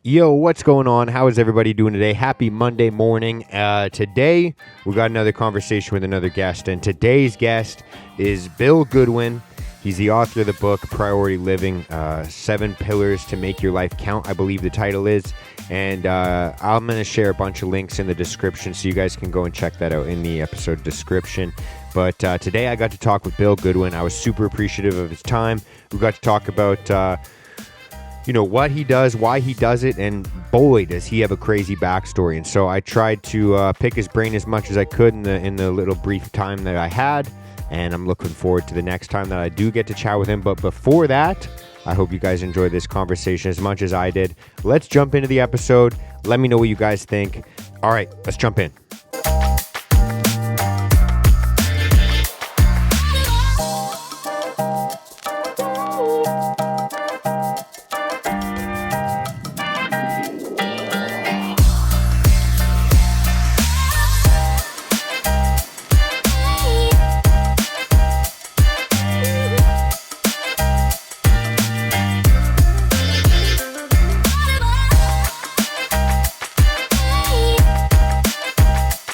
Yo, what's going on? How is everybody doing today? Happy Monday morning. Today, we got another conversation with another guest, and today's guest is Bill Goodwin. He's the author of the book, Priority Living, 7 Pillars to Make Your Life Count, I believe the title is. And I'm going to share a bunch of links in the description so you guys can go and check that out in the episode description. But today I got to talk with Bill Goodwin. I was super appreciative of his time. We got to talk about what he does, why he does it, and boy, does he have a crazy backstory. And so I tried to pick his brain as much as I could in the little brief time that I had, and I'm looking forward to the next time that I do get to chat with him. But before that, I hope you guys enjoyed this conversation as much as I did. Let's jump into the episode. Let me know what you guys think. All right, let's jump in.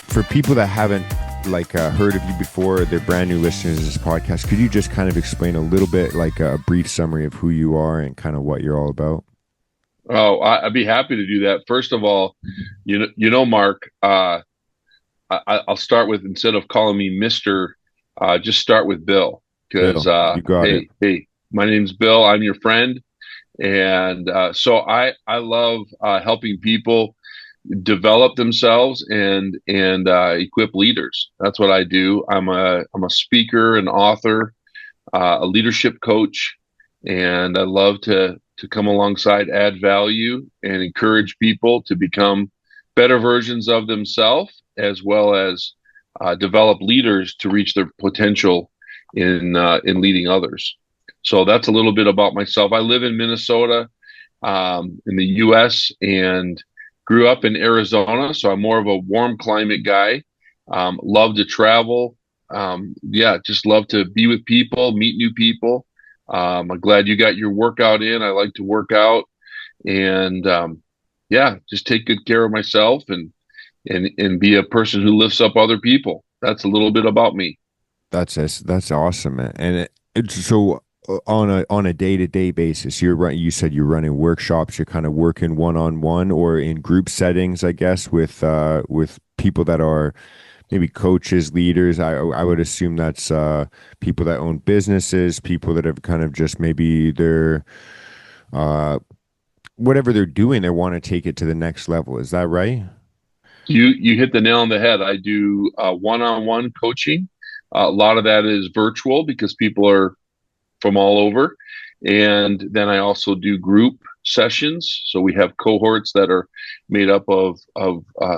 For people that haven't heard of you before, they're brand new listeners to this podcast, could you just kind of explain a little bit, like a brief summary of who you are and kind of what you're all about? Oh, I'd be happy to do that. First of all, Mark, I'll start with, instead of calling me Mr., just start with Bill, because Bill, you got it. Hey, my name's Bill. I'm your friend, and so I love helping people develop themselves and equip leaders. That's what I do. I'm a speaker, an author, a leadership coach, and I love to come alongside, add value, and encourage people to become better versions of themselves, as well as develop leaders to reach their potential in leading others. So that's a little bit about myself. I live in Minnesota, in the U.S., and grew up in Arizona, so I'm more of a warm climate guy. Love to travel. Just love to be with people, meet new people. I'm glad you got your workout in. I like to work out, and just take good care of myself and be a person who lifts up other people. That's a little bit about me. That's awesome, man. And so on a day-to-day basis, you said you're running workshops, you're kind of working one-on-one or in group settings, I guess, with people that are maybe coaches, leaders. I would assume that's people that own businesses, people that have kind of just maybe they're whatever they're doing, they want to take it to the next level. Is that right? You hit the nail on the head. I do one-on-one coaching. A lot of that is virtual because people are from all over. And then I also do group sessions. So we have cohorts that are made up of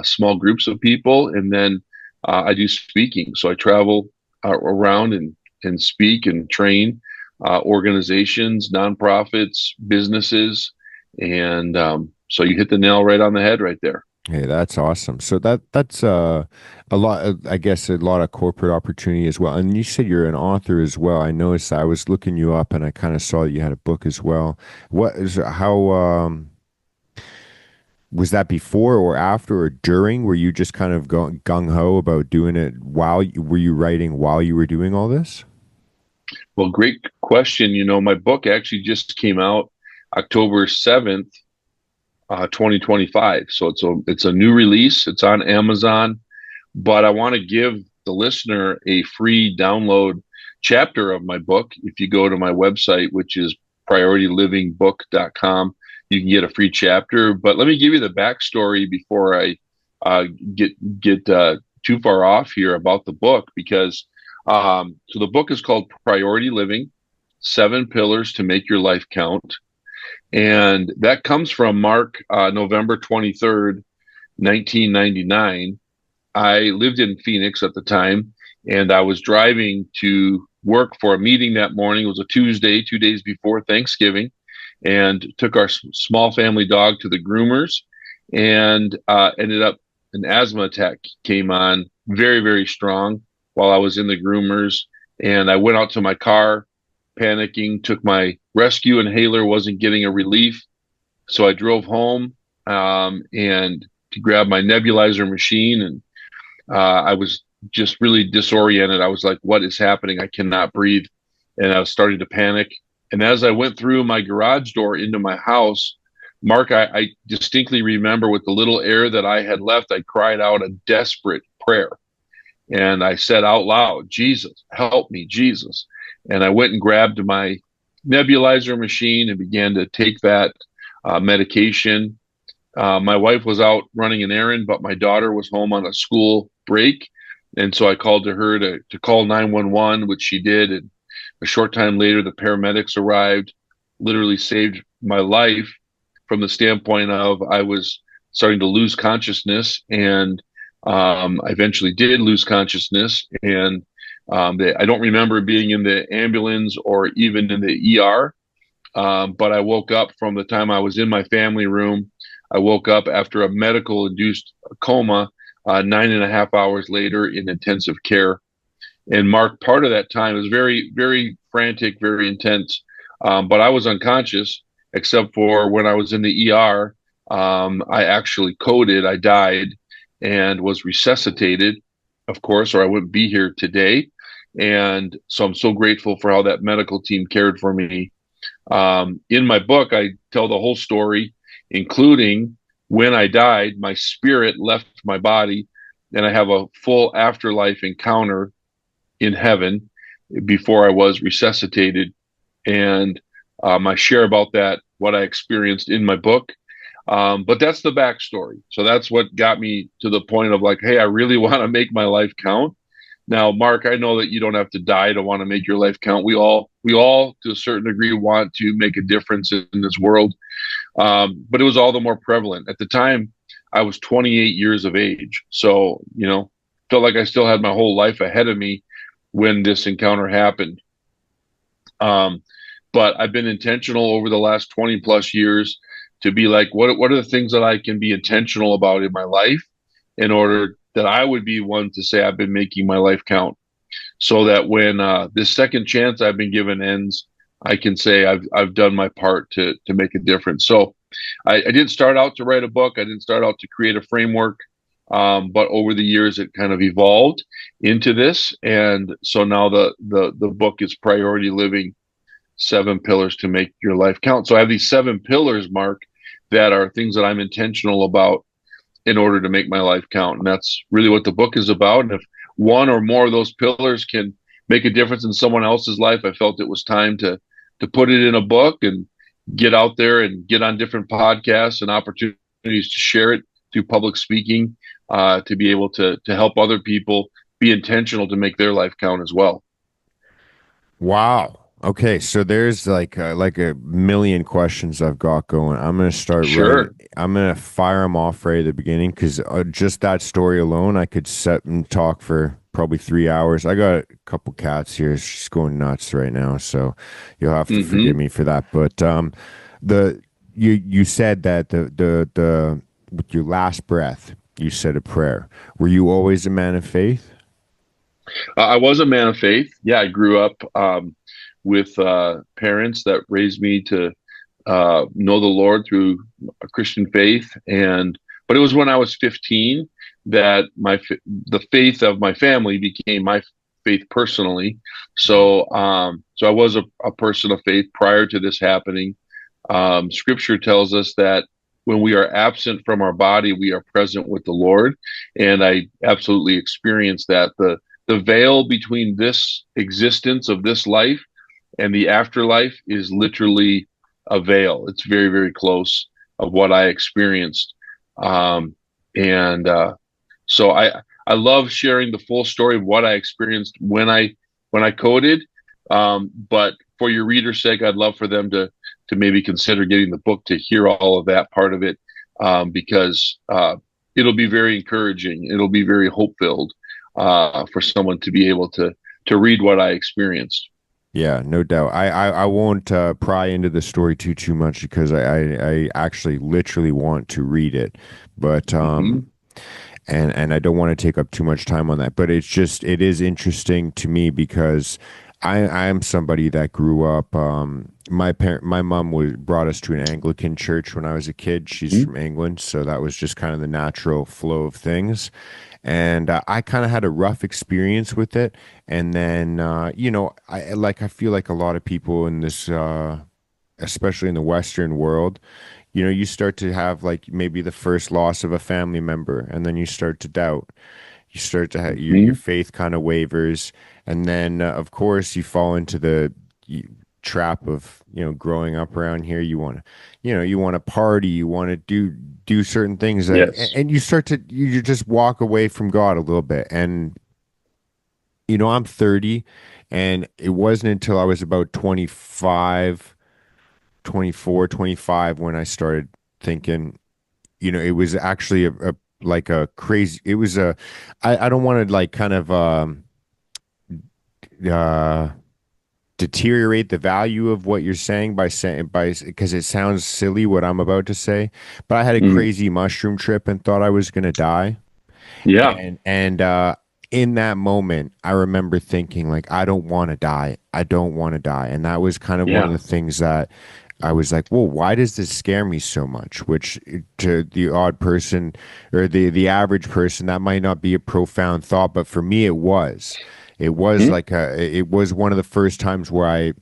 small groups of people. And then I do speaking. So I travel around and speak and train organizations, nonprofits, businesses. And so you hit the nail right on the head right there. Hey, that's awesome. So that's a lot, I guess, a lot of corporate opportunity as well. And you said you're an author as well. I noticed I was looking you up and I kind of saw that you had a book as well. How was that before or after or during? Were you just kind of gung ho about doing it were you writing while you were doing all this? Well, great question. My book actually just came out October 7th. 2025. So it's a new release. It's on Amazon, but I want to give the listener a free download chapter of my book. If you go to my website, which is PriorityLivingBook.com, you can get a free chapter. But let me give you the backstory before I get too far off here about the book, because so the book is called Priority Living: 7 Pillars to Make Your Life Count. And that comes from November 23rd, 1999. I lived in Phoenix at the time, and I was driving to work for a meeting that morning. It was a Tuesday, 2 days before Thanksgiving, and took our small family dog to the groomers, and ended up an asthma attack came on very, very strong while I was in the groomers. And I went out to my car, panicking, took my rescue inhaler, wasn't getting a relief. So I drove home, and to grab my nebulizer machine. And I was just really disoriented. I was like, what is happening? I cannot breathe. And I was starting to panic. And as I went through my garage door into my house, Mark, I distinctly remember with the little air that I had left, I cried out a desperate prayer. And I said out loud, Jesus, help me, Jesus. And I went and grabbed my nebulizer machine and began to take that medication. My wife was out running an errand, but my daughter was home on a school break. And so I called to her to call 911, which she did. And a short time later, the paramedics arrived, literally saved my life from the standpoint of I was starting to lose consciousness. And I eventually did lose consciousness. And I don't remember being in the ambulance or even in the ER. But I woke up from the time I was in my family room. I woke up after a medical induced coma 9.5 hours later in intensive care. And Mark, part of that time was very, very frantic, very intense. But I was unconscious, except for when I was in the ER. I actually coded, I died and was resuscitated, of course, or I wouldn't be here today. And so I'm so grateful for how that medical team cared for me. In my book, I tell the whole story, including when I died, my spirit left my body, and I have a full afterlife encounter in heaven before I was resuscitated. And I share about that, what I experienced in my book. But that's the backstory. So that's what got me to the point of like, hey, I really want to make my life count. Now, Mark, I know that you don't have to die to want to make your life count. We all, to a certain degree, want to make a difference in this world. But it was all the more prevalent at the time. I was 28 years of age, so felt like I still had my whole life ahead of me when this encounter happened. But I've been intentional over the last 20 plus years to be like, what are the things that I can be intentional about in my life in order that I would be one to say I've been making my life count, so that when this second chance I've been given ends, I can say I've done my part to make a difference. So I didn't start out to write a book. I didn't start out to create a framework, but over the years it kind of evolved into this, and so now the book is Priority Living: 7 Pillars to Make Your Life Count. So I have these 7 pillars, Mark, that are things that I'm intentional about in order to make my life count. And that's really what the book is about. And if one or more of those pillars can make a difference in someone else's life, I felt it was time to put it in a book and get out there and get on different podcasts and opportunities to share it through public speaking, to be able to help other people be intentional to make their life count as well. Wow. Okay, so there's like a million questions I've got going. I'm gonna start right. Sure. I'm gonna fire them off right at the beginning because just that story alone, I could sit and talk for probably 3 hours. I got a couple cats here; she's going nuts right now, so you'll have to forgive me for that. But the you said that the with your last breath, you said a prayer. Were you always a man of faith? I was a man of faith. Yeah, I grew up with parents that raised me to know the Lord through a Christian faith, but it was when I was 15 that the faith of my family became my faith personally. So I was a person of faith prior to this happening. Scripture tells us that when we are absent from our body, we are present with the Lord, and I absolutely experienced that. The veil between this existence of this life and the afterlife is literally a veil. It's very, very close of what I experienced. And so I love sharing the full story of what I experienced when I coded. But for your reader's sake, I'd love for them to maybe consider getting the book to hear all of that part of it, because it'll be very encouraging. It'll be very hope-filled for someone to be able to read what I experienced. Yeah, no doubt. I won't pry into the story too much because I actually literally want to read it, but Mhm. and I don't want to take up too much time on that. But it is interesting to me because I am somebody that grew up my mom brought us to an Anglican church when I was a kid. She's Hmm. from England, so that was just kind of the natural flow of things. And I kind of had a rough experience with it. And then, I feel like a lot of people in this, especially in the Western world, you start to have like maybe the first loss of a family member, and then you start to doubt. You start to have your Hmm. faith kind of wavers, and then of course you fall into the trap of growing up around here. You want to party, you want to do certain things that, Yes. and you just walk away from God a little bit. And I'm 30, and it wasn't until I was about 25, 24, 25 when I started thinking, it was actually like a crazy, it was I don't want to like kind of uh deteriorate the value of what you're saying by saying by because it sounds silly what I'm about to say, but I had a Hmm. crazy mushroom trip and thought I was gonna die. Yeah. And in that moment, I remember thinking like, I don't want to die. I don't want to die. And that was kind of one of Yeah. the things that I was like, well, why does this scare me so much? Which to the odd person or the average person, that might not be a profound thought, but for me, it was. It was Hmm. like it was one of the first times where I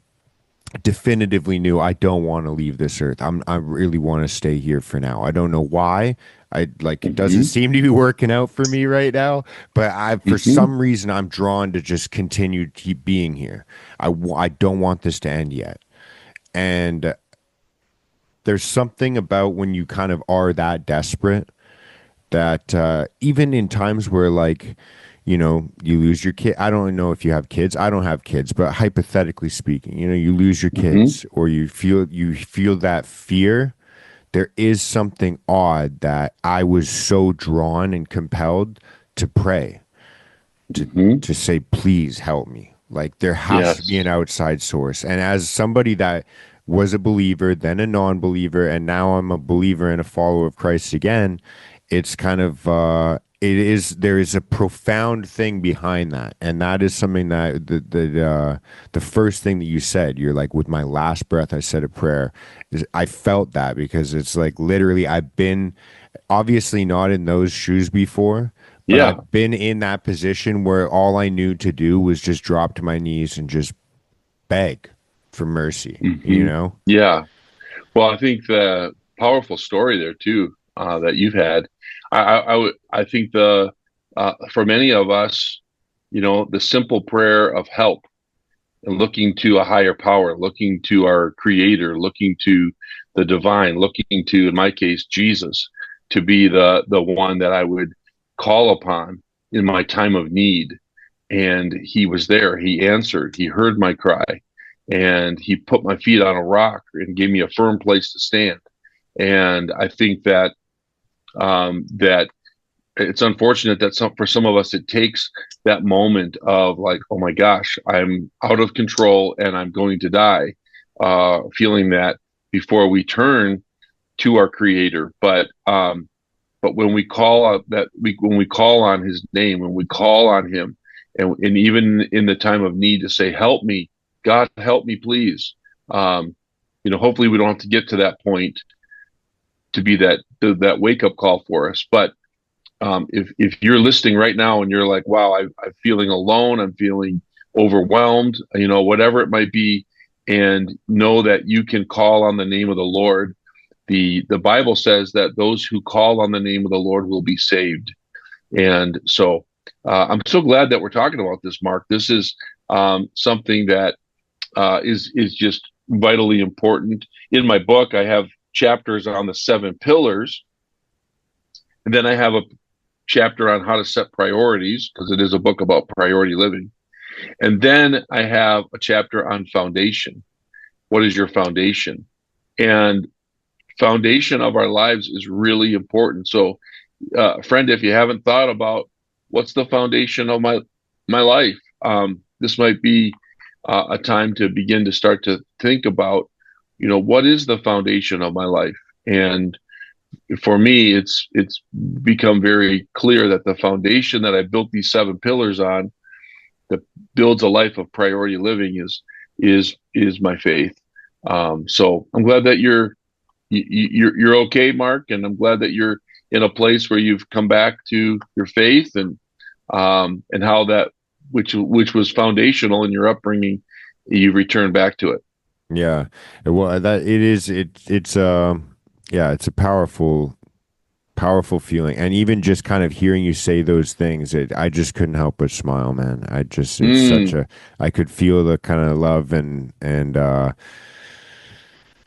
definitively knew I don't want to leave this earth. I really want to stay here for now. I don't know why. I like it doesn't Hmm. seem to be working out for me right now, but I for Hmm. some reason I'm drawn to just continue to keep being here. I don't want this to end yet. And there's something about when you kind of are that desperate that even in times where like you lose your kid. I don't know if you have kids. I don't have kids, but hypothetically speaking, you lose your Hmm. kids or you feel that fear. There is something odd that I was so drawn and compelled to pray, to Hmm. to say, please help me. Like there has to be an Yes. outside source. And as somebody that was a believer, then a non-believer, and now I'm a believer and a follower of Christ again, it's kind of there is a profound thing behind that. And that is something that the first thing that you said, you're like, with my last breath I said a prayer. I felt that because it's like literally I've been obviously not in those shoes before, but Yeah. I've been in that position where all I knew to do was just drop to my knees and just beg for mercy, you Hmm. know? Yeah. Well, I think the powerful story there too that you've had. I think the for many of us, the simple prayer of help and looking to a higher power, looking to our Creator, looking to the divine, looking to, in my case, Jesus, to be the one that I would call upon in my time of need. And He was there. He answered. He heard my cry, and He put my feet on a rock and gave me a firm place to stand. And I think that it's unfortunate that for some of us it takes that moment of like, oh my gosh, I'm out of control and I'm going to die, feeling that before we turn to our Creator. But when we call out when we call on His name, when we call on Him, and even in the time of need to say, help me, God, help me, please. Um, hopefully we don't have to get to that point to be that wake up call for us. But if you're listening right now and you're like, wow, I'm feeling alone, I'm feeling overwhelmed, whatever it might be, and know that you can call on the name of the Lord. The Bible says that those who call on the name of the Lord will be saved. And so I'm so glad that we're talking about this, Mark. This is something that is just vitally important. In my book, I have chapters on the seven pillars, and then I have a chapter on how to set priorities because it is a book about priority living. And then I have a chapter on foundation. What is your foundation? And foundation of our lives is really important. So, friend, if you haven't thought about what's the foundation of my life, this might be a time to begin to start to think about, what is the foundation of my life? And for me, it's become very clear that the foundation that I built these seven pillars on, that builds a life of priority living, is my faith. So I'm glad that you're okay, Mark, and I'm glad that you're in a place where you've come back to your faith, and how that, which was foundational in your upbringing, you return back to it. Yeah. Well, that it is. It's yeah. It's a powerful feeling, and even just kind of hearing you say those things, I just couldn't help but smile, man. It's such Mm, a, I could feel the kind of love and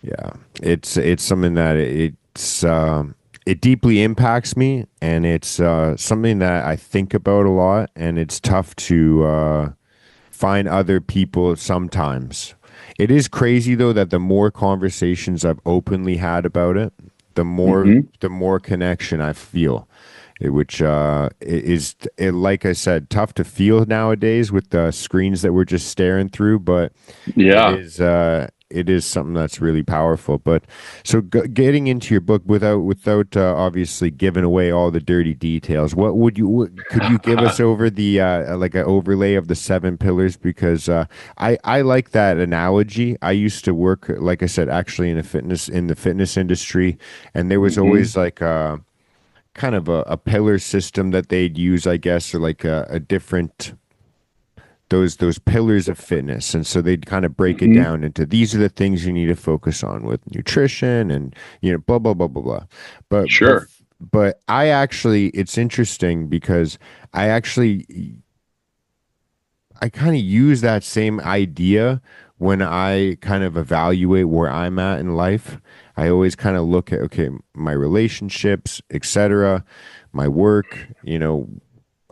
yeah, it's something that it deeply impacts me, and it's something that I think about a lot, and it's tough to find other people sometimes. It is crazy though that the more conversations I've openly had about it, hmm the more connection I feel. Which like I said, tough to feel nowadays with the screens that we're just staring through, but Yeah, it is something that's really powerful. But so getting into your book without obviously giving away all the dirty details, could you give us over the like an overlay of the seven pillars? Because I like that analogy. I used to work, like I said, actually in the fitness industry, and there was hmm always like kind of a pillar system that they'd use, I guess, or like a different those pillars of fitness. And so they'd kind of break it hmm down into these are the things you need to focus on with nutrition and blah blah blah blah blah. But but sure, but I actually, it's interesting because I actually I kind of use that same idea when I kind of evaluate where I'm at in life. I always kind of look at, okay, my relationships, etc., my work,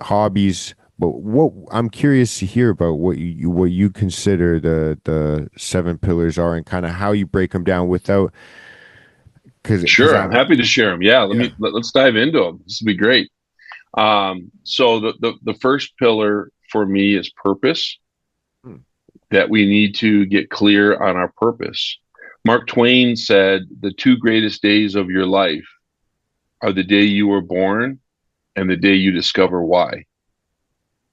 hobbies. But what I'm curious to hear about what you consider the seven pillars are, and kind of how you break them down without, because sure. I'm I, happy to share them. Yeah, yeah. let's dive into them. This would be great. So the first pillar for me is purpose. Hmm. That we need to get clear on our purpose. Mark Twain said, "The two greatest days of your life are the day you were born and the day you discover why."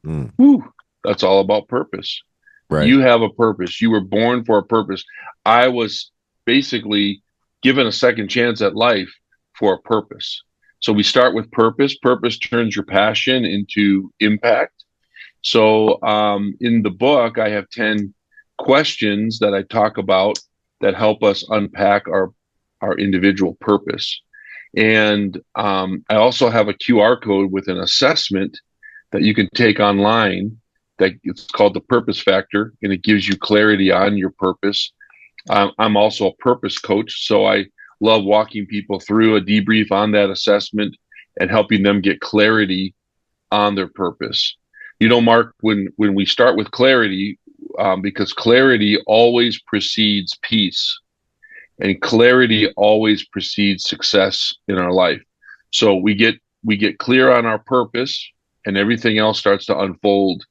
Hmm. Whew, that's all about purpose. Right. You have a purpose. You were born for a purpose. I was basically given a second chance at life for a purpose. So we start with purpose. Purpose turns your passion into impact. So in the book, I have 10 questions that I talk about that help us unpack our individual purpose. And I also have a QR code with an assessment that you can take online that it's called the purpose factor, and it gives you clarity on your purpose. I'm also a purpose coach, so I love walking people through a debrief on that assessment and helping them get clarity on their purpose. Mark, when we start with clarity, because clarity always precedes peace, and clarity always precedes success in our life. So we get clear on our purpose, and everything else starts to unfold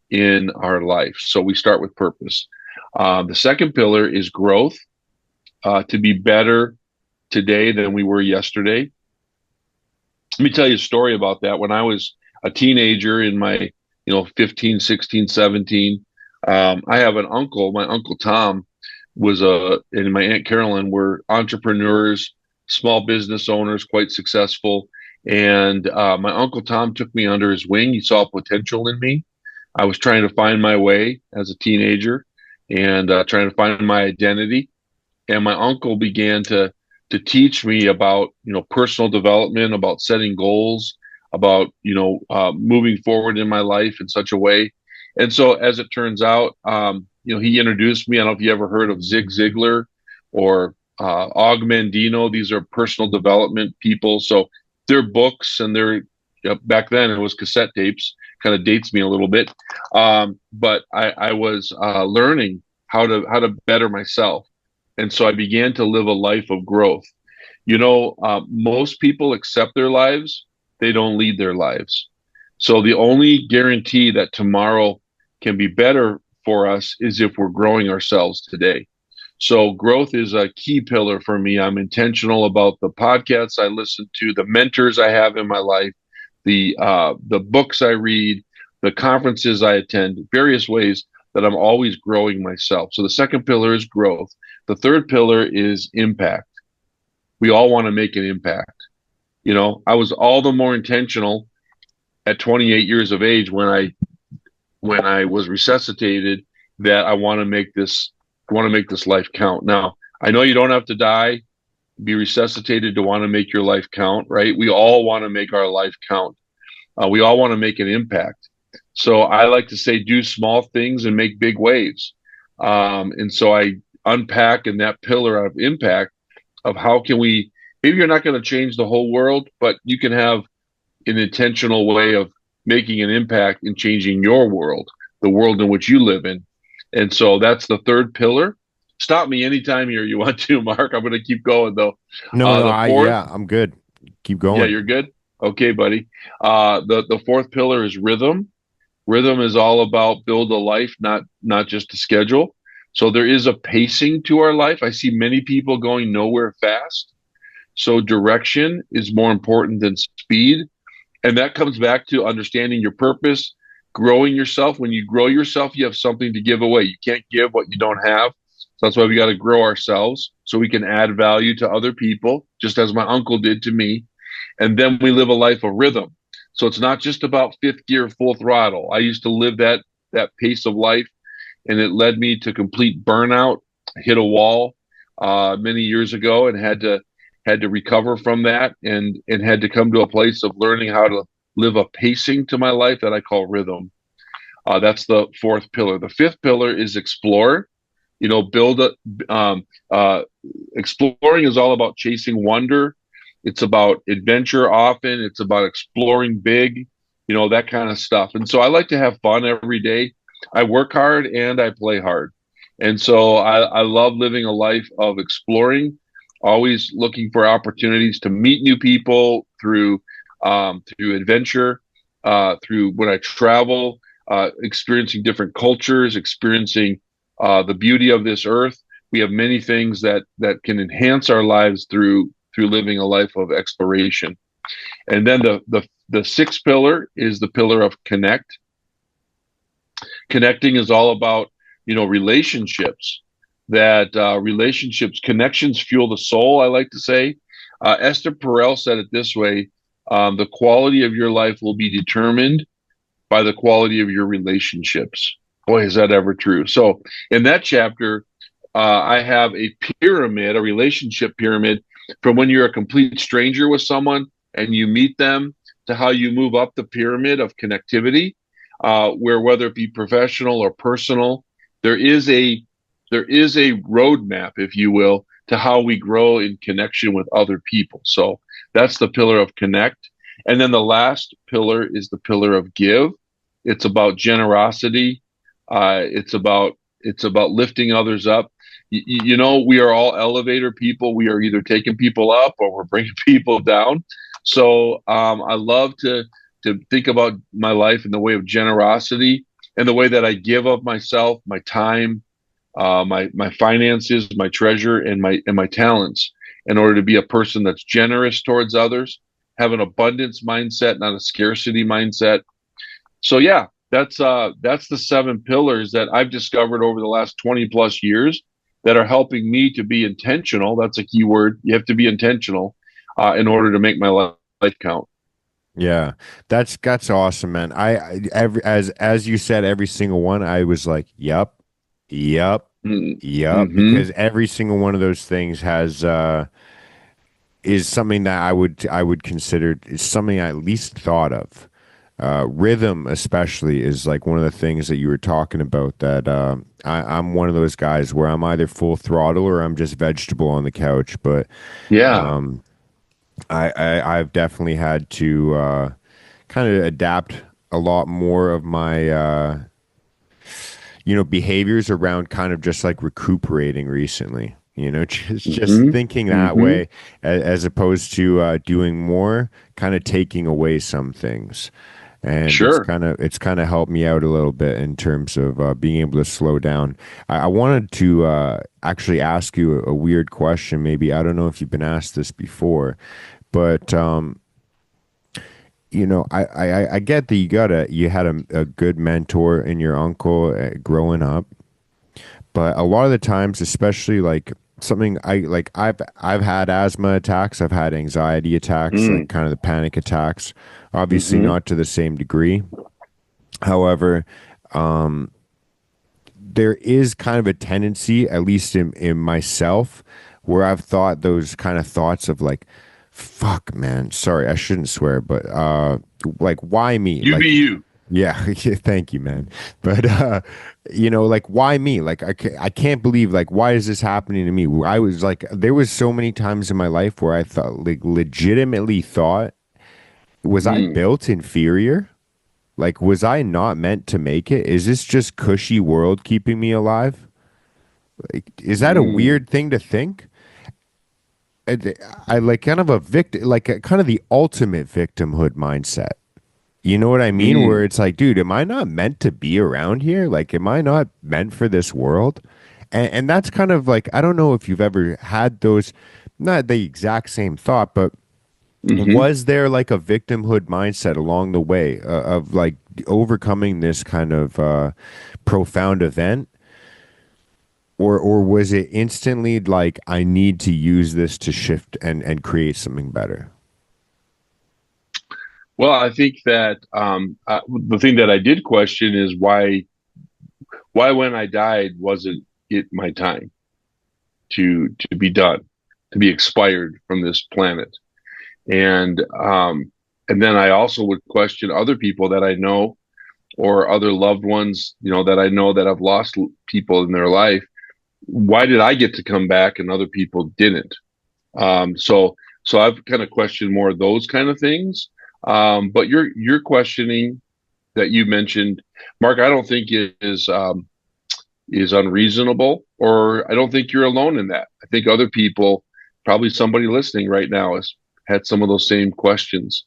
in our life. So we start with purpose. The second pillar is growth, to be better today than we were yesterday. Let me tell you a story about that. When I was a teenager in my, 15, 16, 17, I have an uncle, my uncle Tom and my Aunt Carolyn were entrepreneurs, small business owners, quite successful. And my uncle Tom took me under his wing. He saw potential in me. I was trying to find my way as a teenager and trying to find my identity. And my uncle began to teach me about personal development, about setting goals, about moving forward in my life in such a way. And so, as it turns out, he introduced me. I don't know if you ever heard of Zig Ziglar or Og Mandino. These are personal development people. So their books and their back then it was cassette tapes. Kind of dates me a little bit, but I was learning how to better myself, and so I began to live a life of growth. Most people accept their lives, they don't lead their lives. So the only guarantee that tomorrow can be better for us is if we're growing ourselves today. So growth is a key pillar for me. I'm intentional about the podcasts I listen to, the mentors I have in my life, the books I read, the conferences I attend, various ways that I'm always growing myself. So the second pillar is growth. The third pillar is impact. We all want to make an impact. I was all the more intentional at 28 years of age when I was resuscitated that I want to make this life count. Now, I know you don't have to die, be resuscitated to want to make your life count, right? We all want to make our life count. We all want to make an impact. So I like to say, do small things and make big waves. And so I unpack in that pillar of impact of how can we, maybe you're not going to change the whole world, but you can have an intentional way of making an impact in changing your world, the world in which you live in. And so that's the third pillar. Stop me anytime you want to, Mark. I'm going to keep going though. No, no, The fourth, I'm good. Keep yeah, going. you're good. Okay, buddy. The fourth pillar is rhythm. Rhythm is all about build a life, not just a schedule. So there is a pacing to our life. I see many people going nowhere fast. So direction is more important than speed. And that comes back to understanding your purpose, growing yourself. When you grow yourself, you have something to give away. You can't give what you don't have. So that's why we got to grow ourselves so we can add value to other people, just as my uncle did to me. And then we live a life of rhythm. So it's not just about fifth gear, full throttle. I used to live that pace of life, and it led me to complete burnout. I hit a wall many years ago and had to recover from that and had to come to a place of learning how to live a pacing to my life that I call rhythm. That's the fourth pillar. The fifth pillar is explore. Build a exploring is all about chasing wonder. It's about adventure often. It's about exploring big, that kind of stuff. And so I like to have fun every day. I work hard and I play hard. And so I love living a life of exploring, always looking for opportunities to meet new people through adventure, through when I travel, experiencing different cultures, experiencing the beauty of this earth. We have many things that can enhance our lives through living a life of exploration. And then the sixth pillar is the pillar of connect. Connecting is all about relationships. That relationships, connections fuel the soul. I like to say. Esther Perel said it this way: the quality of your life will be determined by the quality of your relationships. Boy, is that ever true. So in that chapter, I have a pyramid, a relationship pyramid, from when you're a complete stranger with someone and you meet them to how you move up the pyramid of connectivity, where whether it be professional or personal, there is a roadmap, if you will, to how we grow in connection with other people. So that's the pillar of connect. And then the last pillar is the pillar of give. It's about generosity. It's about lifting others up. We are all elevator people. We are either taking people up or we're bringing people down. So I love to think about my life in the way of generosity and the way that I give of myself, my time, my finances, my treasure, and my talents, in order to be a person that's generous towards others, have an abundance mindset, not a scarcity mindset. So yeah, that's the seven pillars that I've discovered over the last 20 plus years that are helping me to be intentional. That's a key word. You have to be intentional in order to make my life count. Yeah, that's awesome, man. Every as you said, every single one, I was like, yep, yep, yep, Mm-hmm. because every single one of those things has is something that I would consider is something I at least thought of. Rhythm, especially, is like one of the things that you were talking about. That I'm one of those guys where I'm either full throttle or I'm just vegetable on the couch. But Yeah. um, I've definitely had to kind of adapt a lot more of my behaviors around kind of just like recuperating recently. Just Mm-hmm. thinking that Mm-hmm. way, as opposed to doing more, kind of taking away some things, and Sure. it's kind of helped me out a little bit in terms of being able to slow down. I wanted to actually ask you a weird question. Maybe I don't know if you've been asked this before, but I get that you had a good mentor in your uncle growing up, But a lot of the times, especially like something I've had asthma attacks, I've had anxiety attacks, like Mm, kind of the panic attacks. Obviously, hmm not to the same degree. However, there is kind of a tendency, at least in myself, where I've thought those kind of thoughts of like, fuck, man, sorry, I shouldn't swear, but like, why me? You be Like, you. yeah, thank you, man. But like, why me? Like, I can't believe, like, why is this happening to me? I was like, there was so many times in my life where I thought, like, legitimately thought, was I Mm, built inferior? Like, was I not meant to make it? Is this just cushy world keeping me alive? Like, is that a mm, weird thing to think? I like kind of a victim, like a, kind of the ultimate victimhood mindset. You know what I mean? Where mm. it's like, dude, am I not meant to be around here? Like, am I not meant for this world? And that's kind of like, I don't know if you've ever had those, not the exact same thought, but hmm was there like a victimhood mindset along the way of like overcoming this kind of profound event? Or was it instantly like I need to use this to shift and create something better? Well, I think that the thing that I did question is why when I died wasn't it my time to be done, to be expired from this planet, and um, and then I also would question other people that I know or other loved ones, that I know that have lost people in their life. Why did I get to come back and other people didn't? So I've kind of questioned more of those kind of things. But your questioning that you mentioned, Mark, I don't think is unreasonable, or I don't think you're alone in that. I think other people, probably somebody listening right now, has had some of those same questions.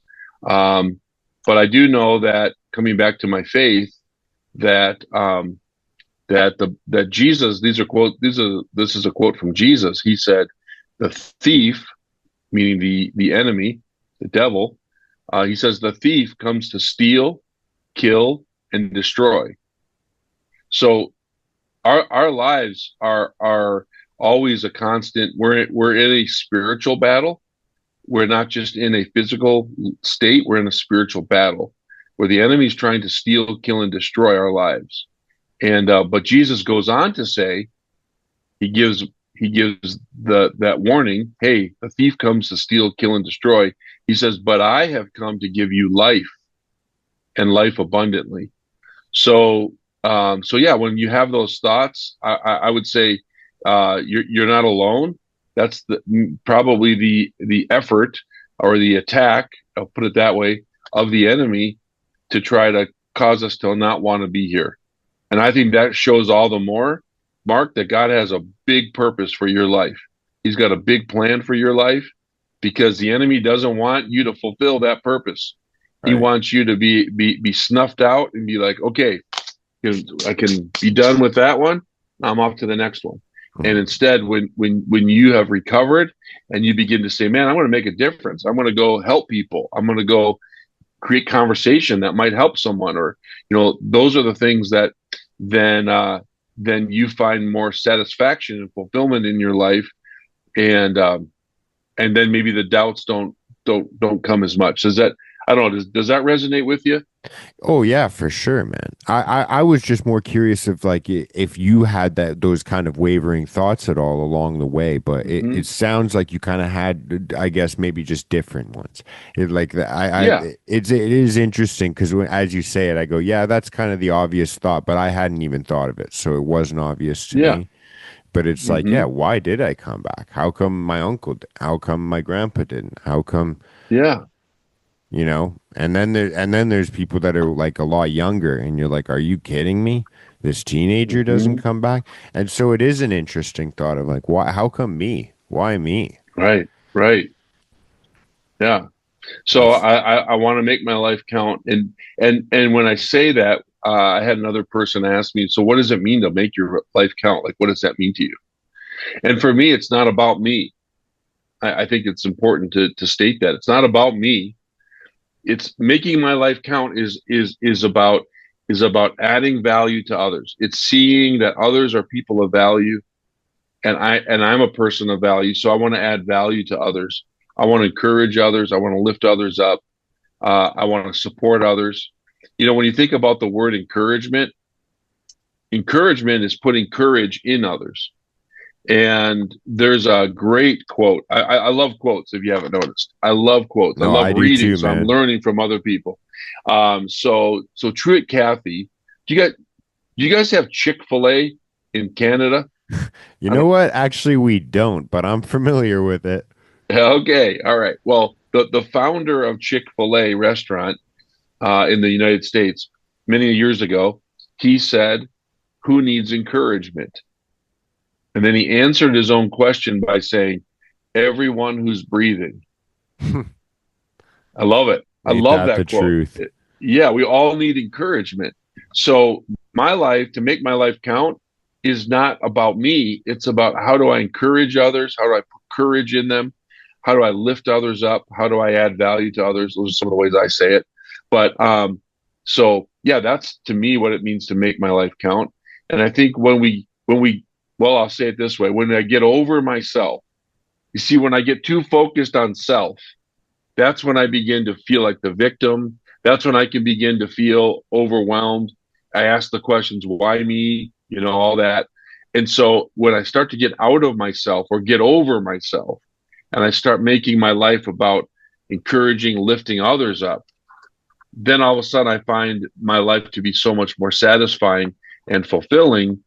Um, but I do know that, coming back to my faith, that that Jesus, this is a quote from Jesus. He said, "The thief," meaning the enemy, the devil, he says, "The thief comes to steal, kill, and destroy." So our lives are always a constant. We're in a spiritual battle. We're not just in a physical state. We're in a spiritual battle where the enemy is trying to steal, kill, and destroy our lives. And but Jesus goes on to say, he gives he gives that warning. Hey, the thief comes to steal, kill, and destroy. He says, but I have come to give you life, and life abundantly. So yeah, when you have those thoughts, I would say you're not alone. That's probably the effort or the attack. I'll put it that way, of the enemy to try to cause us to not want to be here. And I think that shows all the more, Mark, that God has a big purpose for your life. He's got a big plan for your life, because the enemy doesn't want you to fulfill that purpose. He Right. wants you to be snuffed out and be like, okay, I can be done with that one. I'm off to the next one. And Mm. instead, when you have recovered and you begin to say, man, I want to make a difference. I'm going to go help people. I'm going to go create conversation that might help someone, or those are the things that then then you find more satisfaction and fulfillment in your life, and and then maybe the doubts don't come as much. Does that, I don't know, does that resonate with you? Oh yeah, for sure, man. I was just more curious if like if you had those kind of wavering thoughts at all along the way, but it Hmm. sounds like you kind of had, I guess maybe just different ones. Yeah, It is interesting because as you say it, I go, yeah, that's kind of the obvious thought, but I hadn't even thought of it, so it wasn't obvious to yeah. me. But it's like, yeah, Hmm. why did I come back? How come my uncle? How come my grandpa didn't? How come? Yeah. And then there's people that are like a lot younger, and you're like, are you kidding me? This teenager doesn't Hmm. come back. And so it is an interesting thought of like, why, how come me? Why me? Right. Right. Yeah. So That's I want to make my life count. And when I say that, I had another person ask me, so what does it mean to make your life count? Like, what does that mean to you? And for me, it's not about me. I think it's important to state that it's not about me. It's making my life count is about is about adding value to others. It's seeing that others are people of value, and I'm a person of value, so I want to add value to others. I want to encourage others. I want to lift others up. I want to support others. When you think about the word encouragement, encouragement is putting courage in others. And there's a great quote. I love quotes. If you haven't noticed, I love quotes. I No, love I do reading, too, so I'm man. learning from other people. So Truett Cathy, do you guys have Chick-fil-A in Canada? You I know don't. what? Actually, we don't, but I'm familiar with it. Okay, all right. Well, the founder of Chick-fil-A restaurant in the United States many years ago, he said, "Who needs encouragement?" And then he answered his own question by saying, "Everyone who's breathing." I love it. I Ain't love that the that quote. truth? Yeah, we all need encouragement. So my life, to make my life count, is not about me. It's about how do I encourage others? How do I put courage in them? How do I lift others up? How do I add value to others? Those are some of the ways I say it. But so yeah, that's to me what it means to make my life count. And I think when we well, I'll say it this way: when I get over myself, you see, when I get too focused on self, that's when I begin to feel like the victim. That's when I can begin to feel overwhelmed. I ask the questions, why me? All that. And so when I start to get out of myself or get over myself, and I start making my life about encouraging, lifting others up, then all of a sudden I find my life to be so much more satisfying and fulfilling,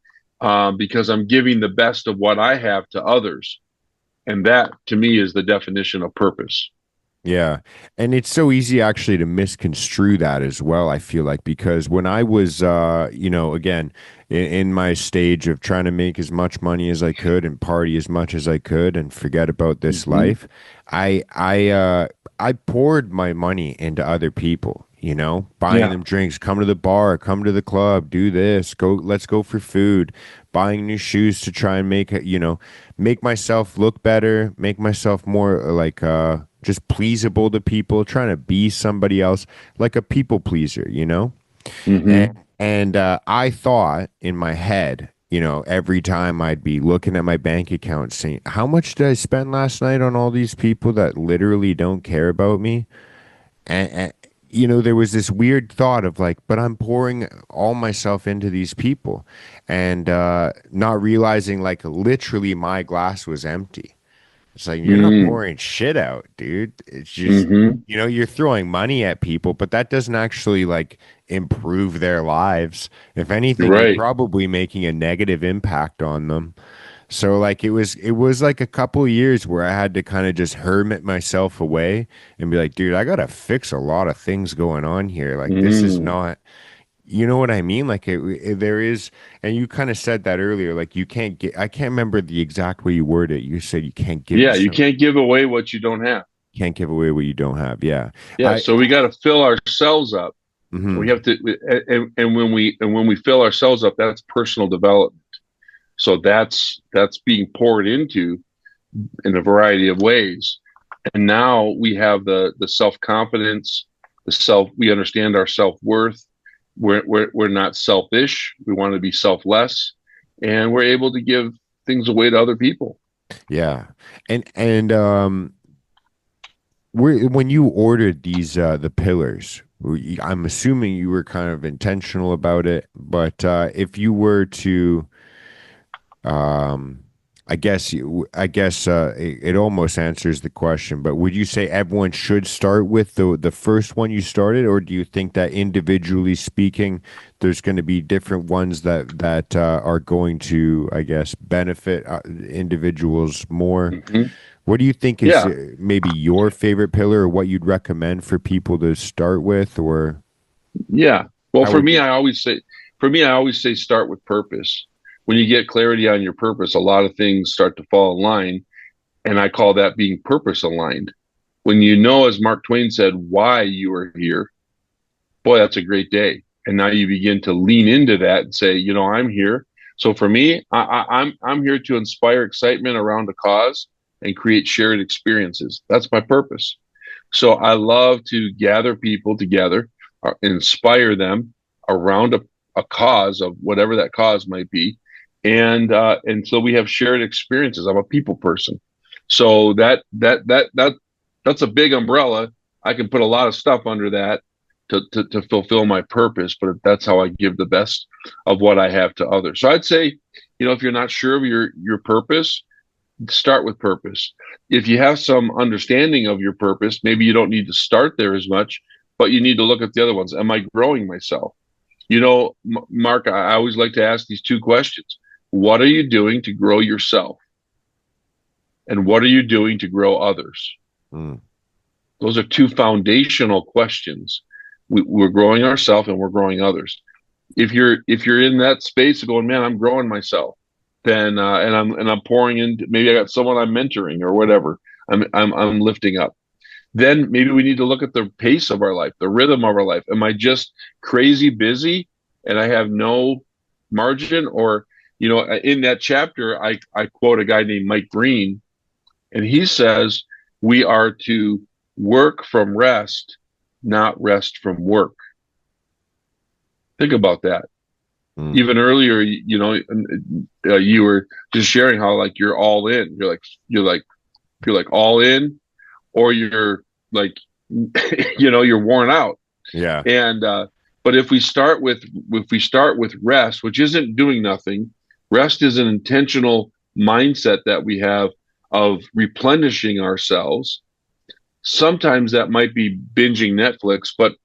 because I'm giving the best of what I have to others. And that to me is the definition of purpose. Yeah. And it's so easy actually to misconstrue that as well, I feel like, because when I was, again, in my stage of trying to make as much money as I could and party as much as I could and forget about this Hmm. life, I poured my money into other people, buying Yeah. them drinks, come to the bar, come to the club, do this, let's go for food, buying new shoes to try and make myself look better, make myself more like just pleasable to people, trying to be somebody else, like a people pleaser, And Hmm. I thought in my head, every time I'd be looking at my bank account saying, how much did I spend last night on all these people that literally don't care about me? And there was this weird thought of like, but I'm pouring all myself into these people, and not realizing like literally my glass was empty. It's like you're not Mm, pouring shit out, dude. It's just hmm. you're throwing money at people, but that doesn't actually like improve their lives. If anything, you're Right. probably making a negative impact on them. So like it was like a couple of years where I had to kind of just hermit myself away and be like, dude, I gotta fix a lot of things going on here. Like this is Mm. not, you know what I mean? Like there is, and you kind of said that earlier. Like you can't get, I can't remember the exact way you worded it. You said you can't give Yeah, you some, can't give away what you don't have. can't give away what you don't have. Yeah, Yeah, I, so we got to fill ourselves up. We mhm. have to, and when we fill ourselves up, that's personal development. So that's being poured into in a variety of ways. And now we have the self confidence, the self. We understand our self worth. We're not selfish. We want to be selfless, and we're able to give things away to other people. Yeah, and when you ordered these the pillars, I'm assuming you were kind of intentional about it. But if you were to, um, I guess it almost answers the question. But would you say everyone should start with the first one you started, or do you think that individually speaking, there's going to be different ones that are going to, I guess, benefit individuals more? Hmm. What do you think is Yeah, maybe your favorite pillar, or what you'd recommend for people to start with, or yeah. Well, how for would me, you? I always say start with purpose. When you get clarity on your purpose, a lot of things start to fall in line, and I call that being purpose aligned. When you know, as Mark Twain said, why you are here, boy, that's a great day. And now you begin to lean into that and say, I'm here. So for me, I'm here to inspire excitement around a cause and create shared experiences. That's my purpose. So I love to gather people together, inspire them, around a cause of whatever that cause might be. And so we have shared experiences. I'm a people person. So that's a big umbrella. I can put a lot of stuff under that to fulfill my purpose, but that's how I give the best of what I have to others. So I'd say, if you're not sure of your purpose, start with purpose. If you have some understanding of your purpose, maybe you don't need to start there as much, but you need to look at the other ones. Am I growing myself? Mark, I always like to ask these two questions. What are you doing to grow yourself? And what are you doing to grow others? Mm. Those are two foundational questions. We're growing ourselves and we're growing others. If you're in that space of going, man, I'm growing myself, then and I'm pouring in. Maybe I got someone I'm mentoring or whatever. I'm lifting up. Then maybe we need to look at the pace of our life, the rhythm of our life. Am I just crazy busy and I have no margin? Or, in that chapter, I quote a guy named Mike Green, and he says we are to work from rest, not rest from work. Think about that. Mm. Even earlier, you were just sharing how like you're all in. You're like all in, or you're like, you're worn out. Yeah. And but if we start with rest, which isn't doing nothing, rest is an intentional mindset that we have of replenishing ourselves. Sometimes that might be binging Netflix, but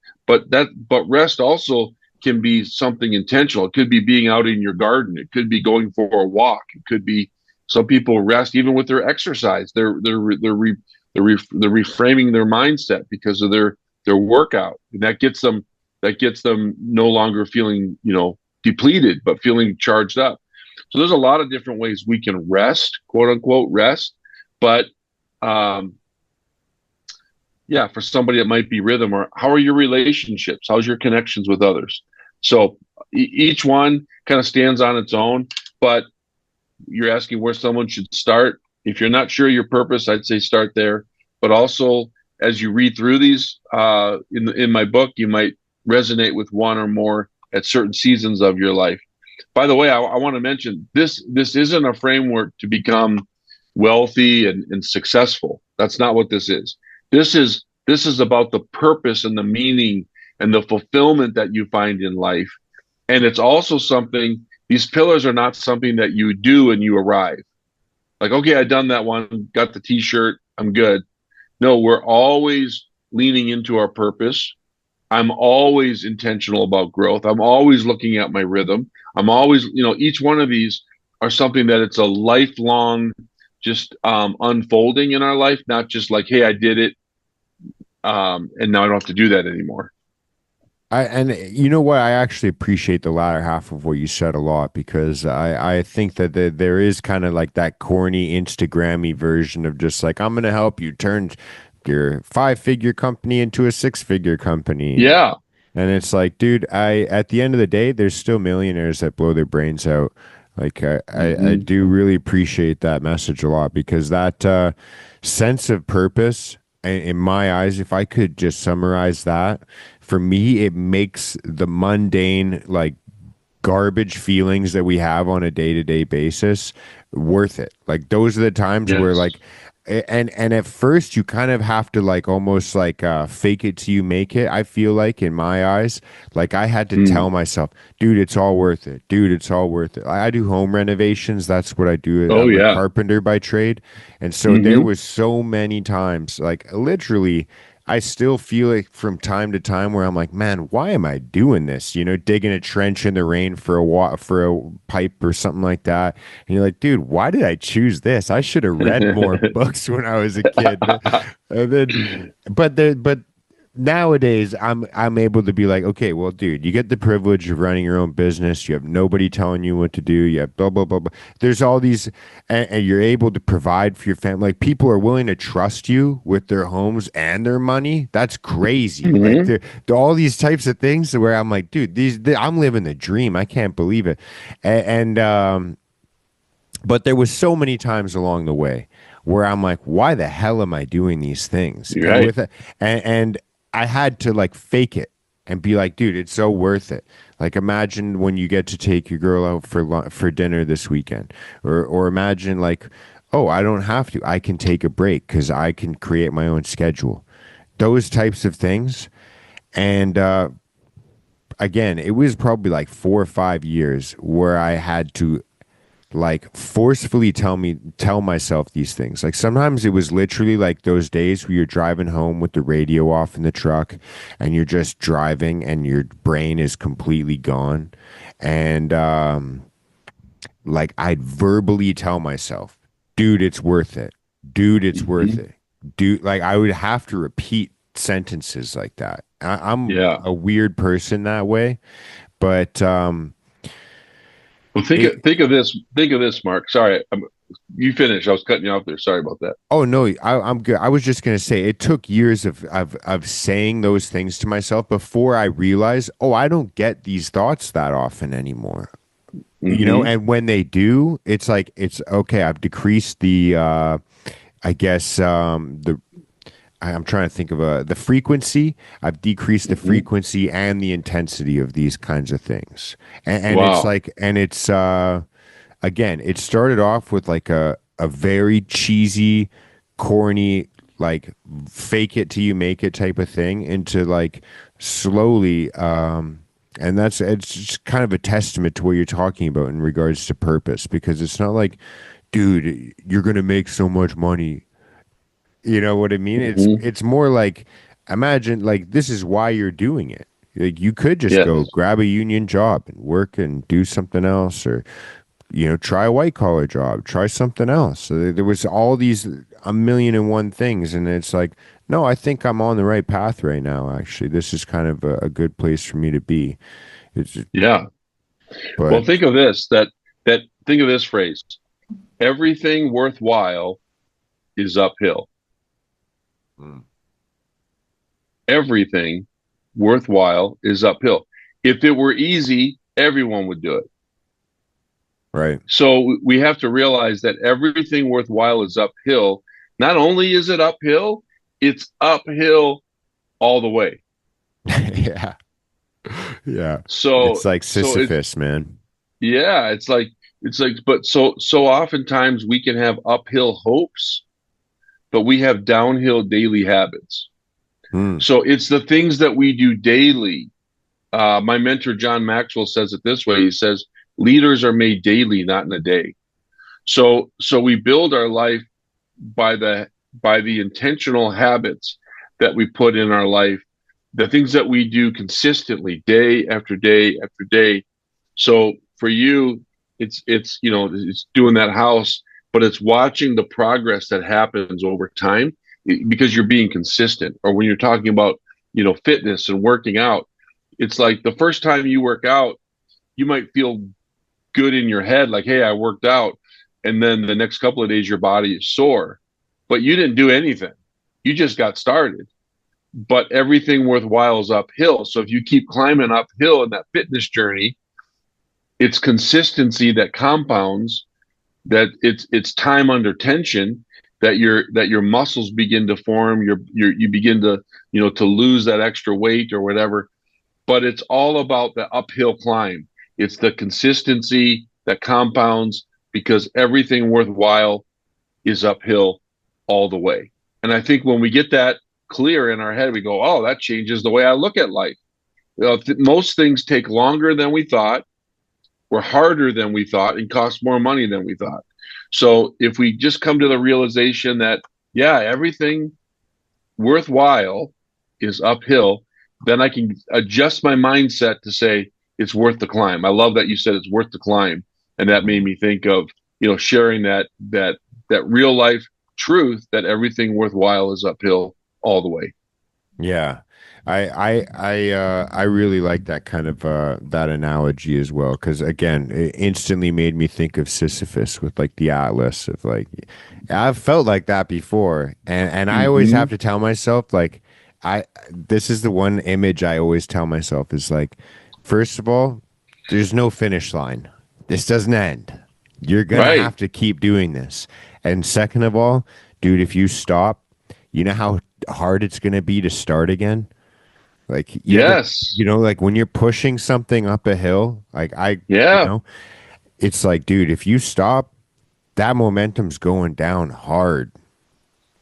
rest also can be something intentional. It could be being out in your garden. It could be going for a walk. It could be some people rest even with their exercise. They're reframing their mindset because of their workout, and that gets them no longer feeling depleted, but feeling charged up. So there's a lot of different ways we can rest, quote unquote rest, but yeah, for somebody it might be rhythm. Or how are your relationships? How's your connections with others? So each one kind of stands on its own, but you're asking where someone should start. If you're not sure your purpose, I'd say start there. But also, as you read through these in my book, you might resonate with one or more at certain seasons of your life. By the way, I want to mention this isn't a framework to become wealthy and successful. That's not what this is. This is about the purpose and the meaning and the fulfillment that you find in life. And it's also something, these pillars are not something that you do and you arrive. Like, okay, I done that one, got the t-shirt, I'm good. No, we're always leaning into our purpose. I'm always intentional about growth. I'm always looking at my rhythm. I'm always, each one of these are something that it's a lifelong just unfolding in our life, not just like, hey, I did it, and now I don't have to do that anymore. And you know what? I actually appreciate the latter half of what you said a lot, because I think that there is kind of like that corny Instagrammy version of just like, I'm going to help you turn your 5-figure company into a 6-figure company. Yeah. And it's like, dude, at the end of the day, there's still millionaires that blow their brains out. Like I do really appreciate that message a lot, because that sense of purpose, in my eyes, if I could just summarize that, for me, it makes the mundane, like garbage feelings that we have on a day-to-day basis worth it. Like those are the times where Yes. like, and at first you kind of have to like almost like fake it till you make it. I feel like in my eyes, like I had to tell myself, dude, it's all worth it. Dude, it's all worth it. I do home renovations. That's what I do. Oh I'm a yeah. carpenter by trade. And so there Hmm. was so many times, like literally, I still feel it from time to time where I'm like, man, why am I doing this? Digging a trench in the rain for for a pipe or something like that. And you're like, dude, why did I choose this? I should have read more books when I was a kid. And then, but nowadays I'm able to be like, okay, well, dude, you get the privilege of running your own business. You have nobody telling you what to do. You have blah blah blah blah. There's all these, and you're able to provide for your family. Like people are willing to trust you with their homes and their money. That's crazy. Like Hmm. there all these types of things where I'm like, dude, I'm living the dream. I can't believe it. And but there was so many times along the way where I'm like, why the hell am I doing these things? You're And right. with it, and I had to like fake it. and be like, dude, it's so worth it. Like imagine when you get to take your girl out for dinner this weekend, or imagine like, oh, I don't have to. I can take a break because I can create my own schedule. Those types of things. And again, it was probably like 4 or 5 years where I had to like forcefully tell myself these things. Like sometimes it was literally like those days where you're driving home with the radio off in the truck and you're just driving and your brain is completely gone. And like I'd verbally tell myself, dude, it's worth it. Dude, it's worth Hmm. it. Dude, like I would have to repeat sentences like that. I'm Yeah. a weird person that way, but Well, it, think of this, Mark. Sorry, you finish. I was cutting you off there. Sorry about that. oh no, I'm good. I was just gonna say it took years of saying those things to myself before I realized, oh, I don't get these thoughts that often anymore. You know, Hmm. and when they do, it's like it's okay. I've decreased the, I guess, I'm trying to think of the frequency. I've decreased the Hmm. frequency and the intensity of these kinds of things, and it's Wow. like, and it's again, it started off with like a very cheesy, corny, like fake it till you make it type of thing into like slowly, and that's it's just kind of a testament to what you're talking about in regards to purpose, because it's not like, dude, you're gonna make so much money. You know what I mean? Hmm. It's more like, imagine like this is why you're doing it. Like you could just go Yes. grab a union job and work and do something else, or try a white collar job, try something else. So there was all these a million and one things, and it's like, no, I think I'm on the right path right now. Actually, this is kind of a good place for me to be. It's, Yeah. Well, but think of this. Think of this phrase. Everything worthwhile is uphill. Mm. Everything worthwhile is uphill. If it were easy, everyone would do it. Right, So we have to realize that everything worthwhile is uphill. Not only is it uphill, it's uphill all the way. yeah, yeah. So It's like so it's Sisyphus, man. yeah, but so oftentimes we can have uphill hopes, but we have downhill daily habits. Mm, So it's the things that we do daily. My mentor John Maxwell says it this way. He says leaders are made daily, not in a day. So we build our life by the intentional habits that we put in our life, the things that we do consistently, day after day after day. So for you, it's doing that house, but it's watching the progress that happens over time because you're being consistent. Or when you're talking about fitness and working out, it's like the first time you work out, you might feel good in your head, like, hey, I worked out. And then the next couple of days, your body is sore, but you didn't do anything. You just got started. But everything worthwhile is uphill. So if you keep climbing uphill in that fitness journey, it's consistency that compounds, that it's time under tension, that your muscles begin to form, you begin to to lose that extra weight or whatever, but it's all about the uphill climb. It's the consistency that compounds because everything worthwhile is uphill all the way. And I think when we get that clear in our head, we go, oh, that changes the way I look at life. Most things take longer than we thought, were harder than we thought, and cost more money than we thought. So if we just come to the realization that, yeah, everything worthwhile is uphill, then I can adjust my mindset to say it's worth the climb. I love that you said it's worth the climb, and that made mm. me think of sharing that real life truth that everything worthwhile is uphill all the way. Yeah. I really like that kind of that analogy as well, because again, it instantly made me think of Sisyphus with like the Atlas of like, I've felt like that before, and I always have Hmm. to tell myself like, I this is the one image I always tell myself is like, first of all, there's no finish line. This doesn't end. You're gonna Right. have to keep doing this. And second of all, dude, if you stop, you know how hard it's gonna be to start again? Like you ever, Yes. like when you're pushing something up a hill, like Yeah. it's like, dude, if you stop, that momentum's going down hard.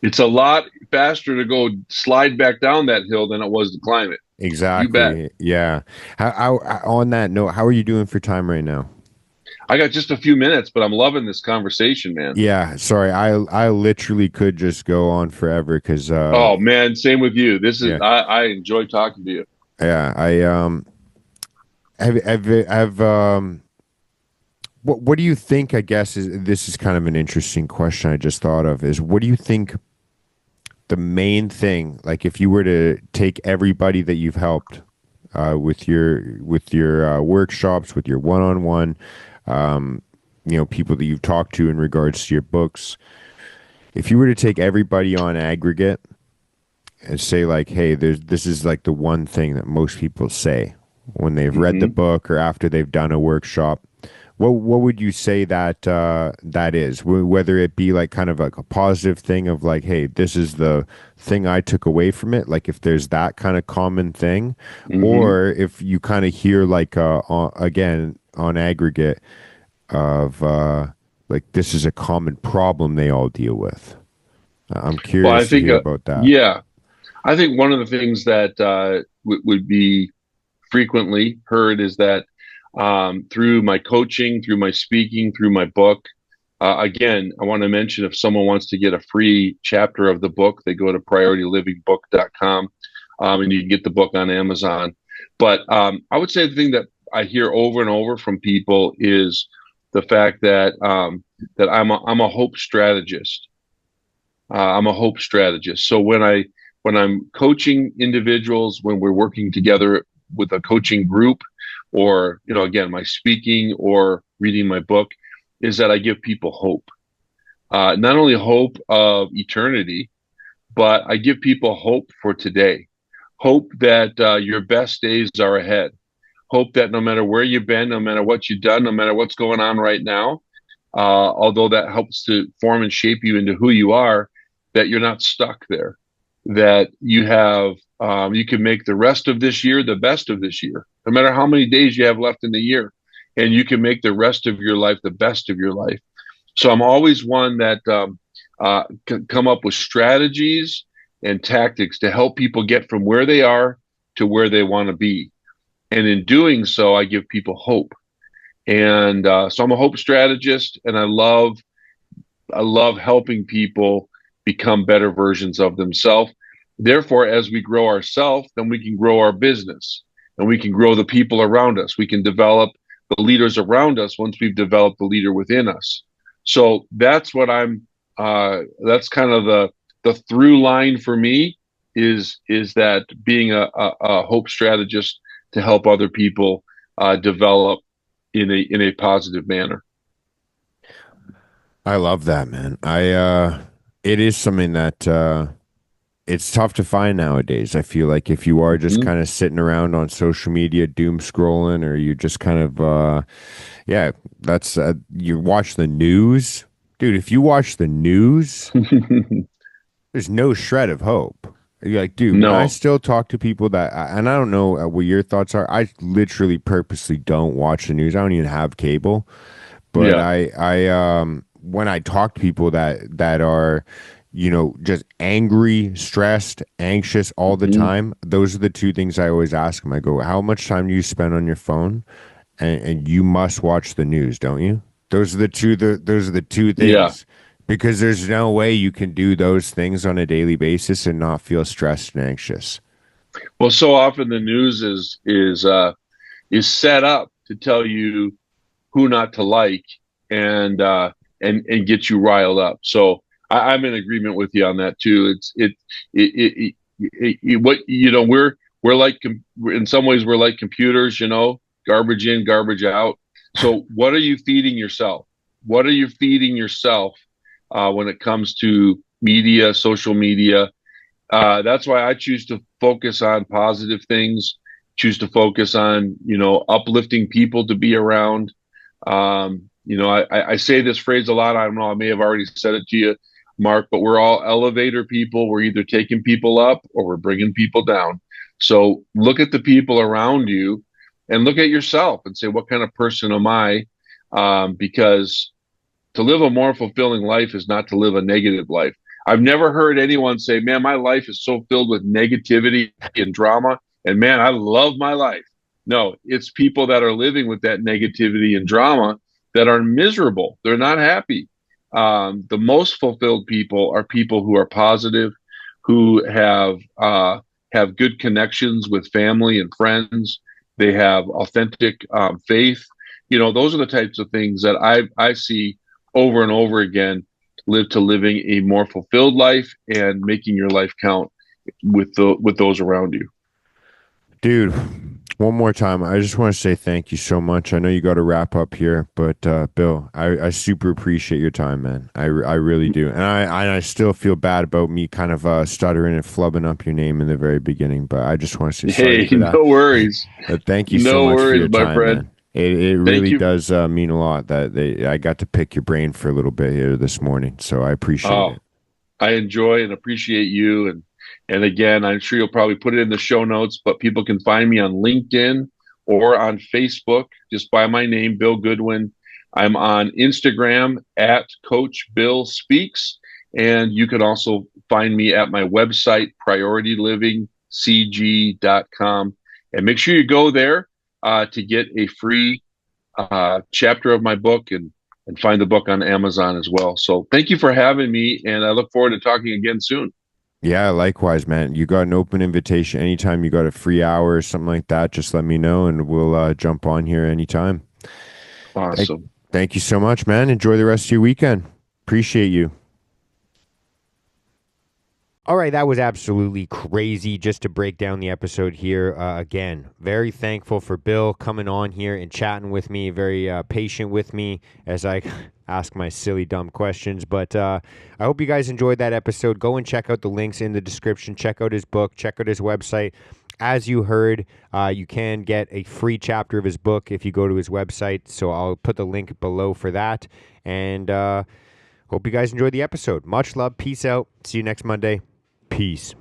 It's a lot faster to go slide back down that hill than it was to climb it. You bet. Exactly. Yeah. On that note, how are you doing for time right now? I got just a few minutes, but I'm loving this conversation, man. Yeah, sorry. I literally could just go on forever because Oh man, same with you. This is yeah. I enjoy talking to you. Yeah, I have what do you think, I guess is this is kind of an interesting question I just thought of is what do you think the main thing, like if you were to take everybody that you've helped with your workshops, with your one-on-one, um, people that you've talked to in regards to your books, if you were to take everybody on aggregate and say like, hey, this is like the one thing that most people say when they've read the Hmm. book or after they've done a workshop. What would you say that that is? Whether it be like kind of like a positive thing of like, hey, this is the thing I took away from it. Like if there's that kind of common thing, Hmm. or if you kind of hear like again on aggregate of like this is a common problem they all deal with. I'm Well, I curious to think, hear about that. yeah, I think one of the things that would be frequently heard is that through my coaching, through my speaking, through my book. Again, I want to mention if someone wants to get a free chapter of the book, they go to PriorityLivingBook.com, and you can get the book on Amazon. But I would say the thing that I hear over and over from people is the fact that that I'm a hope strategist. I'm a hope strategist. So when I'm coaching individuals, when we're working together with a coaching group, or again, my speaking or reading my book, is that I give people hope. Not only hope of eternity, but I give people hope for today. Hope that your best days are ahead. Hope that no matter where you've been, no matter what you've done, no matter what's going on right now, although that helps to form and shape you into who you are, that you're not stuck there, that you can make the rest of this year the best of this year, no matter how many days you have left in the year, and you can make the rest of your life the best of your life. So I'm always one that can come up with strategies and tactics to help people get from where they are to where they want to be. And in doing so, I give people hope. And so I'm a hope strategist, and I love helping people become better versions of themselves. Therefore, as we grow ourselves, then we can grow our business, and we can grow the people around us. We can develop the leaders around us once we've developed the leader within us. So that's what I'm. That's kind of the through line for me is that being a hope strategist to help other people develop in a positive manner. I love that, man. It is something that it's tough to find nowadays. I feel like if you are just Mhm. kind of sitting around on social media doom scrolling or you just kind of yeah, that's you watch the news. Dude, if you watch the news, there's no shred of hope. You're like, dude, when I No. still talk to people that, and I don't know what your thoughts are. I literally purposely don't watch the news. I don't even have cable. But Yeah. I when I talk to people that are, just angry, stressed, anxious all the Hmm. time, those are the two things I always ask them. I go, how much time do you spend on your phone? And you must watch the news, don't you? Those are the two Yeah. things. Because there's no way you can do those things on a daily basis and not feel stressed and anxious. Well, so often the news is set up to tell you who not to like and and get you riled up. So I'm in agreement with you on that too. What we're like in some ways we're like computers, garbage in, garbage out. So what are you feeding yourself? What are you feeding yourself when it comes to media, social media? That's why I choose to focus on positive things, choose to focus on, uplifting people to be around. I say this phrase a lot. I don't know, I may have already said it to you, Mark, but we're all elevator people. We're either taking people up or we're bringing people down. So look at the people around you and look at yourself and say, what kind of person am I? Because to live a more fulfilling life is not to live a negative life. I've never heard anyone say, man, my life is so filled with negativity and drama. And man, I love my life. No, it's people that are living with that negativity and drama that are miserable. They're not happy. The most fulfilled people are people who are positive, who have good connections with family and friends. They have authentic faith. You know, those are the types of things that I see over and over again live to living a more fulfilled life and making your life count with those around you. Dude, one more time, I just want to say thank you so much. I know you got to wrap up here, but Bill, I super appreciate your time, man. I really do, and I still feel bad about me kind of stuttering and flubbing up your name in the very beginning, but I just want to say sorry Hey, for that. no worries. But thank you so No much for worries, your my time, friend. man. It Thank really you. does mean a lot that I got to pick your brain for a little bit here this morning, so I appreciate Oh, it. I enjoy and appreciate you. And again, I'm sure you'll probably put it in the show notes, but people can find me on LinkedIn or on Facebook just by my name, Bill Goodwin. I'm on Instagram at Coach Bill Speaks. And you can also find me at my website, PriorityLivingCG.com. And make sure you go there to get a free chapter of my book and find the book on Amazon as well. So thank you for having me, and I look forward to talking again soon. Yeah, likewise, man. You got an open invitation anytime you got a free hour or something like that. Just let me know, and we'll jump on here anytime. Thank, Awesome. thank you so much, man. Enjoy the rest of your weekend. Appreciate you. All right, that was absolutely crazy just to break down the episode here. Again, very thankful for Bill coming on here and chatting with me, very patient with me as I ask my silly, dumb questions. But I hope you guys enjoyed that episode. Go and check out the links in the description. Check out his book, check out his website. As you heard, you can get a free chapter of his book if you go to his website. So I'll put the link below for that. And hope you guys enjoyed the episode. Much love. Peace out. See you next Monday. Peace.